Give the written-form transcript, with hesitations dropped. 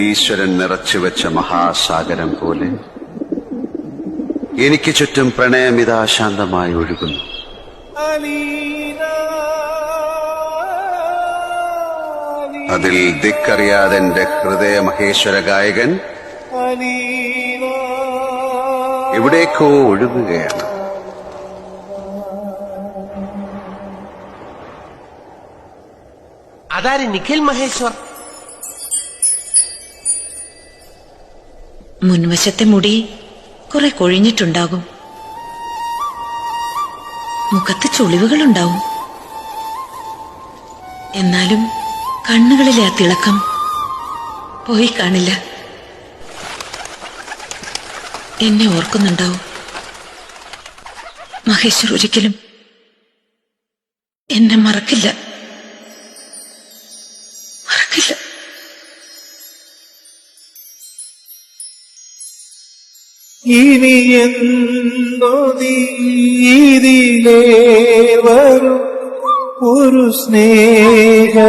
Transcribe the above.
ഈശ്വരൻ നിറച്ചുവെച്ച മഹാസാഗരം പോലെ എനിക്ക് ചുറ്റും പ്രണയമിതാ ശാന്തമായി ഒഴുകുന്നു. അതിൽ ദിക്കറിയാതെ എന്റെ ഹൃദയ മഹേശ്വര ഗായകൻ എവിടേക്കോ ഒഴുകുകയാണ്. അതാര് നിഖിൽ മഹേശ്വർ? മുൻവശത്തെ മുടി കുറെ കൊഴിഞ്ഞിട്ടുണ്ടാകും, മുഖത്ത് ചുളിവുകളുണ്ടാവും. എന്നാലും കണ്ണുകളിലെ ആ തിളക്കം പോയി കാണില്ല. എന്നെ ഓർക്കുന്നുണ്ടാവും. മഹേശ്വർ ഒരിക്കലും എന്നെ മറക്കില്ല, മറക്കില്ല. ഇനി എന്തോ നീതിലേ വരും ഒരു സ്നേഹരാഗം